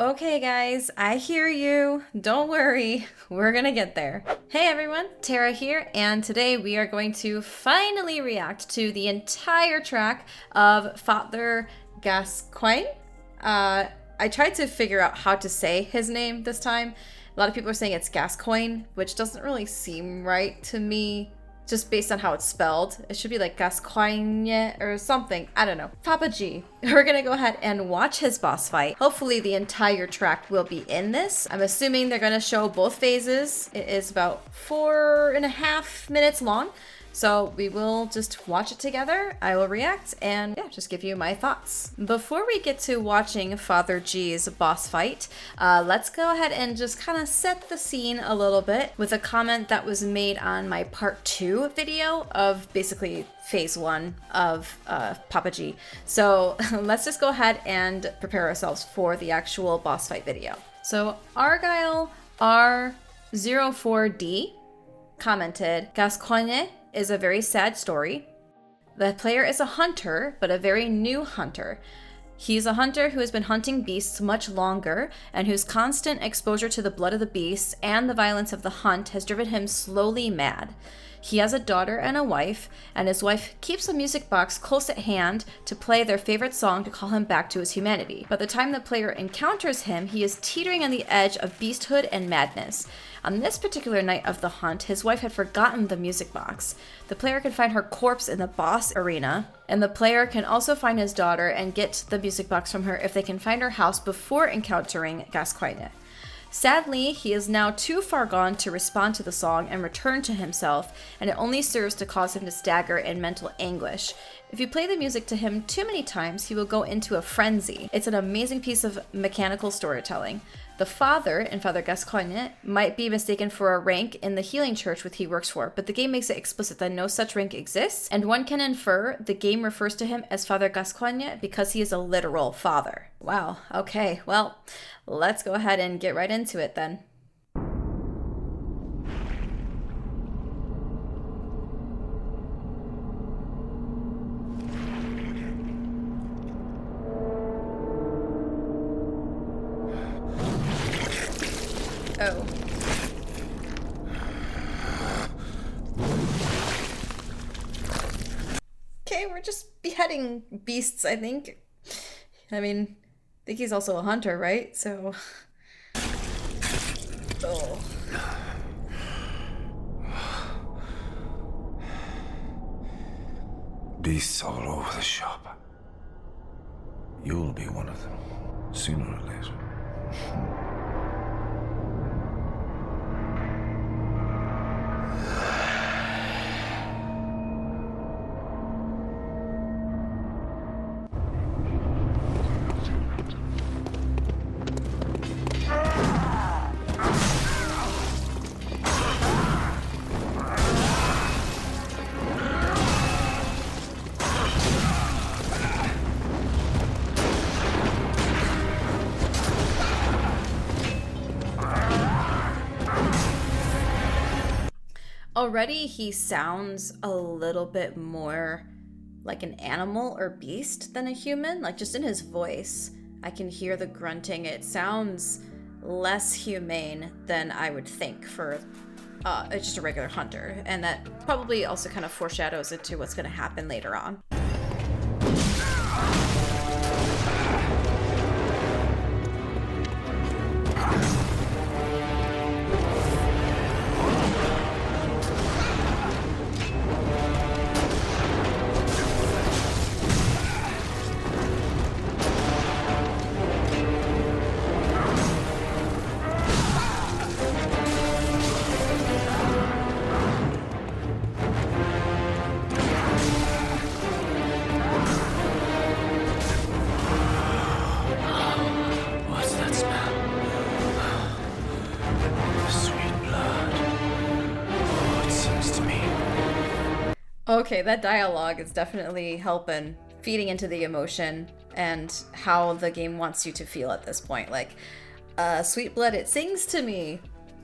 Okay, guys, I hear you. Don't worry, we're gonna get there. Hey everyone, Tara here, and today we are going to finally react to the entire track of Father Gascoigne. I tried to figure out how to say his name this time. A lot of people are saying it's Gascoigne, which doesn't really seem right to me, just based on how it's spelled. It should be like Gascoigne or something. I don't know. Papa G. We're gonna go ahead and watch his boss fight. Hopefully the entire track will be in this. I'm assuming they're gonna show both phases. It is about 4.5 minutes long. So we will just watch it together. I will react and yeah, just give you my thoughts. Before we get to watching Father G's boss fight, let's go ahead and just kind of set the scene a little bit with a comment that was made on my part 2 video of basically phase 1 of Papa G. So let's just go ahead and prepare ourselves for the actual boss fight video. So Argyle R04D commented, Gascoigne is a very sad story. The player is a hunter, but a very new hunter. He's a hunter who has been hunting beasts much longer and whose constant exposure to the blood of the beasts and the violence of the hunt has driven him slowly mad. He has a daughter and a wife, and his wife keeps a music box close at hand to play their favorite song to call him back to his humanity. By the time the player encounters him, he is teetering on the edge of beasthood and madness. On this particular night of the hunt, his wife had forgotten the music box. The player can find her corpse in the boss arena, and the player can also find his daughter and get the music box from her if they can find her house before encountering Gascoigne. Sadly, he is now too far gone to respond to the song and return to himself, and it only serves to cause him to stagger in mental anguish. If you play the music to him too many times, he will go into a frenzy. It's an amazing piece of mechanical storytelling. The father in Father Gascoigne might be mistaken for a rank in the healing church which he works for, but the game makes it explicit that no such rank exists, and one can infer the game refers to him as Father Gascoigne because he is a literal father. Wow, okay, well, let's go ahead and get right into it then. Oh. Okay, we're just beheading beasts, I think. I mean, I think he's also a hunter, right? So... Oh. Beasts all over the shop. You'll be one of them, sooner or later. Already he sounds a little bit more like an animal or beast than a human, like just in his voice. I can hear the grunting. It sounds less humane than I would think for just a regular hunter, and that probably also kind of foreshadows into what's going to happen later on. Okay, that dialogue is definitely helping, feeding into the emotion and how the game wants you to feel at this point. Like, sweet blood, it sings to me.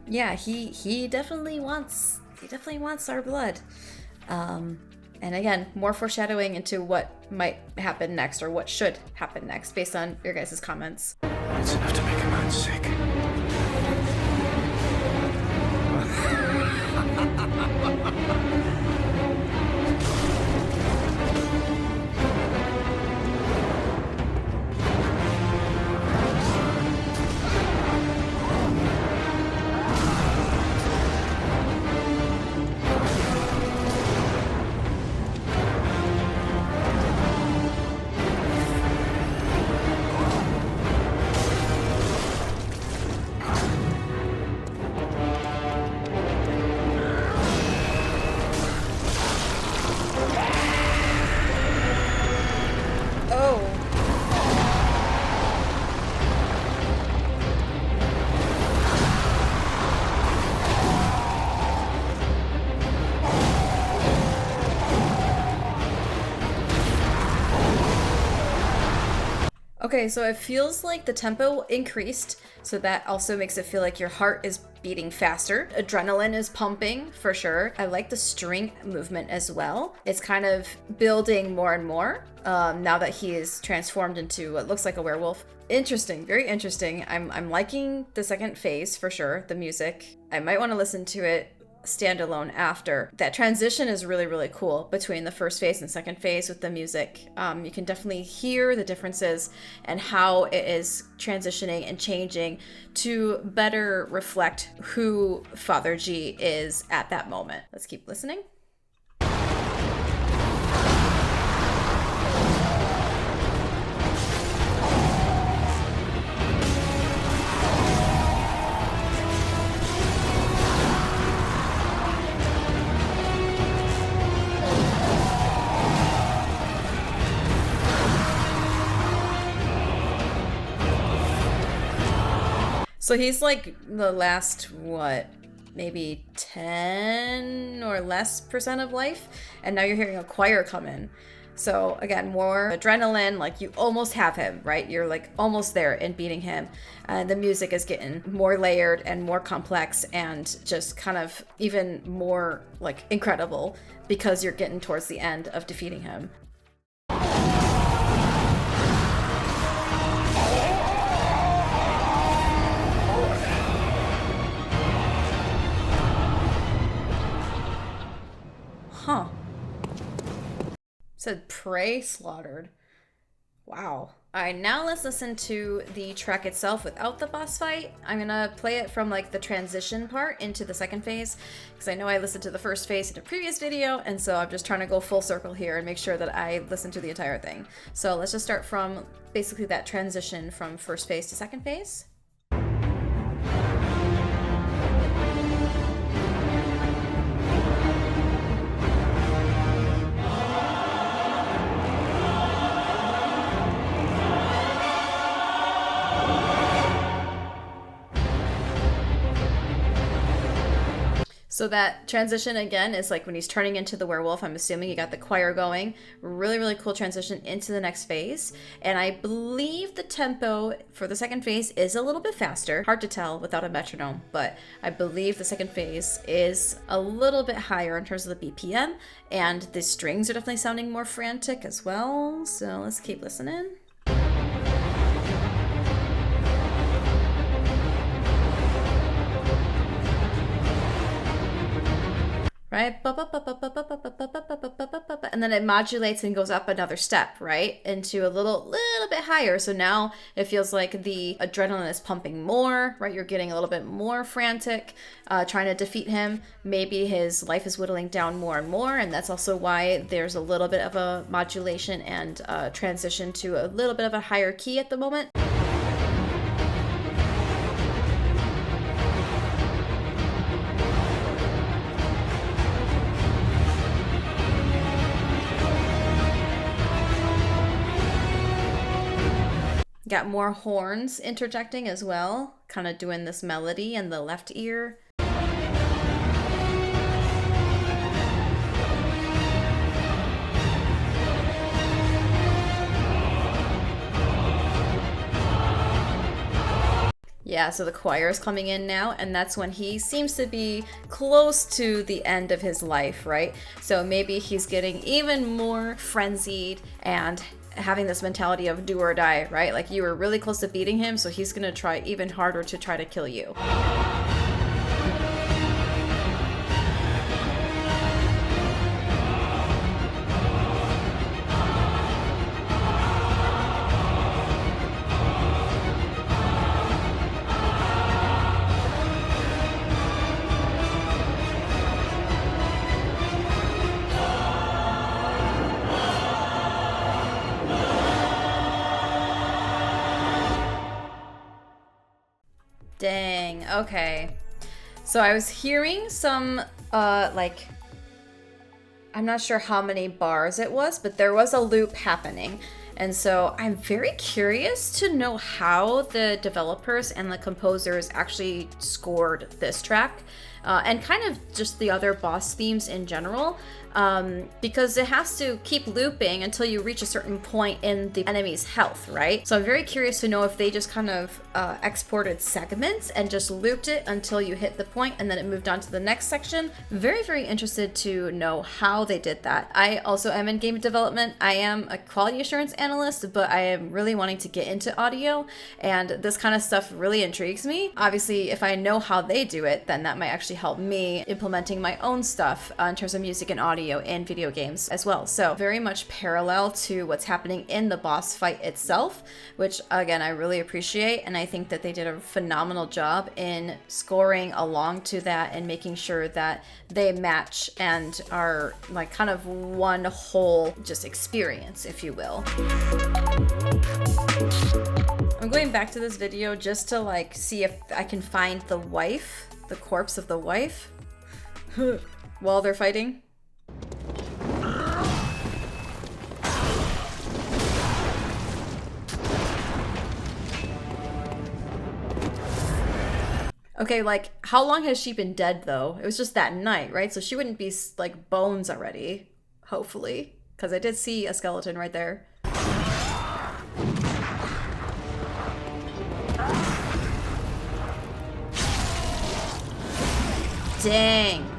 Yeah, he definitely wants our blood. And again, more foreshadowing into what might happen next or what should happen next based on your guys' comments. It's enough to make a man sick. Okay, so it feels like the tempo increased, so that also makes it feel like your heart is beating faster. Adrenaline is pumping, for sure. I like the string movement as well. It's kind of building more and more now that he is transformed into what looks like a werewolf. Interesting, very interesting. I'm liking the second phase, for sure, the music. I might want to listen to it standalone after. That transition is really, really cool between the first phase and second phase with the music. You can definitely hear the differences and how it is transitioning and changing to better reflect who Father G is at that moment. Let's keep listening. So he's like the last, what, maybe 10 or less % of life, and now you're hearing a choir come in. So again, more adrenaline, like you almost have him, right? You're like almost there in beating him. And the music is getting more layered and more complex and just kind of even more like incredible because you're getting towards the end of defeating him. Huh. Said prey slaughtered. Wow. Alright, now let's listen to the track itself without the boss fight. I'm gonna play it from like the transition part into the second phase, because I know I listened to the first phase in a previous video, and so I'm just trying to go full circle here and make sure that I listen to the entire thing. So let's just start from basically that transition from first phase to second phase. So that transition again is like when he's turning into the werewolf. I'm assuming you got the choir going. Really, really cool transition into the next phase. And I believe the tempo for the second phase is a little bit faster. Hard to tell without a metronome, but I believe the second phase is a little bit higher in terms of the BPM. And the strings are definitely sounding more frantic as well. So let's keep listening. Right? And then it modulates and goes up another step, right? Into a little bit higher. So now it feels like the adrenaline is pumping more, right? You're getting a little bit more frantic, trying to defeat him. Maybe his life is whittling down more and more. And that's also why there's a little bit of a modulation and transition to a little bit of a higher key at the moment. Got more horns interjecting as well, kind of doing this melody in the left ear. Yeah, so the choir is coming in now, and that's when he seems to be close to the end of his life, right? So maybe he's getting even more frenzied and having this mentality of do or die, right? Like you were really close to beating him, so he's gonna try even harder to try to kill you. Dang, okay. So I was hearing some, like, I'm not sure how many bars it was, but there was a loop happening. And so I'm very curious to know how the developers and the composers actually scored this track. And kind of just the other boss themes in general, because it has to keep looping until you reach a certain point in the enemy's health, right? So I'm very curious to know if they just kind of exported segments and just looped it until you hit the point and then it moved on to the next section. Very, very interested to know how they did that. I also am in game development. I am a quality assurance analyst, but I am really wanting to get into audio, and this kind of stuff really intrigues me. Obviously, if I know how they do it, then that might actually help me implementing my own stuff in terms of music and audio in video games as well. So very much parallel to what's happening in the boss fight itself, which again, I really appreciate. And I think that they did a phenomenal job in scoring along to that and making sure that they match and are like kind of one whole just experience, if you will. I'm going back to this video just to like see if I can find the wife, the corpse of the wife while they're fighting. Okay, like, how long has she been dead, though? It was just that night, right? So she wouldn't be, like, bones already, hopefully. Because I did see a skeleton right there. Dang.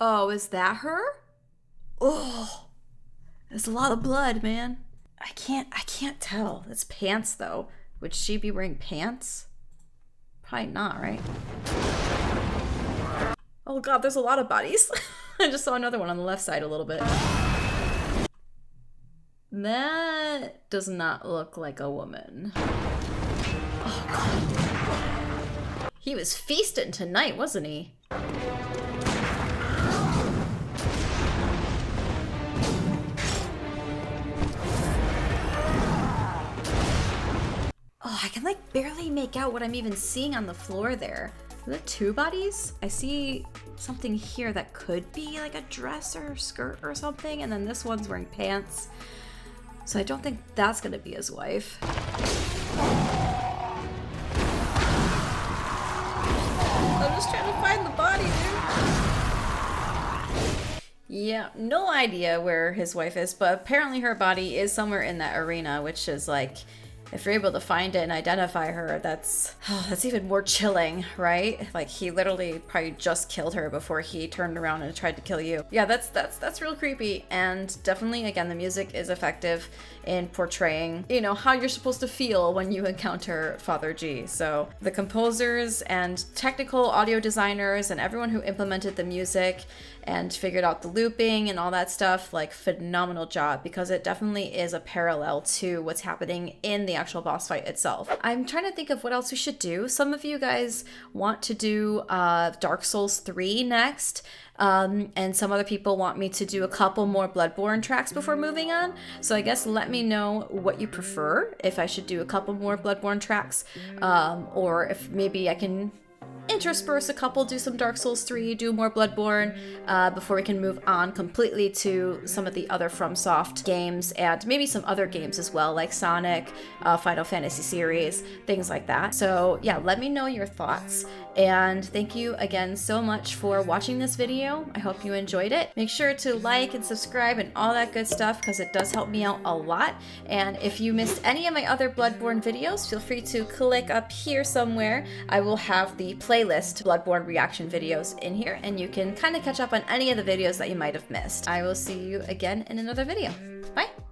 Oh, is that her? Oh, there's a lot of blood, man. I can't tell. It's pants, though. Would she be wearing pants? Probably not, right? Oh god, there's a lot of bodies. I just saw another one on the left side a little bit. That does not look like a woman. Oh god. He was feasting tonight, wasn't he? Oh, I can like barely make out what I'm even seeing on the floor there. Are there two bodies? I see something here that could be like a dress or skirt or something, and then this one's wearing pants. So I don't think that's gonna be his wife. I'm just trying to find the body, dude. Yeah, no idea where his wife is, but apparently her body is somewhere in that arena, which is like, if you're able to find it and identify her, that's even more chilling, right? Like he literally probably just killed her before he turned around and tried to kill you. Yeah, that's real creepy, and definitely again the music is effective in portraying, you know, how you're supposed to feel when you encounter Father G. So the composers and technical audio designers and everyone who implemented the music and figured out the looping and all that stuff, like phenomenal job, because it definitely is a parallel to what's happening in the actual boss fight itself. I'm trying to think of what else we should do. Some of you guys want to do Dark Souls 3 next. And some other people want me to do a couple more Bloodborne tracks before moving on. So I guess let me know what you prefer, if I should do a couple more Bloodborne tracks, or if maybe I can intersperse a couple, do some Dark Souls 3, do more Bloodborne, before we can move on completely to some of the other FromSoft games, and maybe some other games as well, like Sonic, Final Fantasy series, things like that. So yeah, let me know your thoughts, and thank you again so much for watching this video. I hope you enjoyed it. Make sure to like and subscribe and all that good stuff, because it does help me out a lot. And if you missed any of my other Bloodborne videos, feel free to click up here somewhere. I will have the playlist Bloodborne reaction videos in here, and you can kind of catch up on any of the videos that you might have missed. I will see you again in another video. Bye!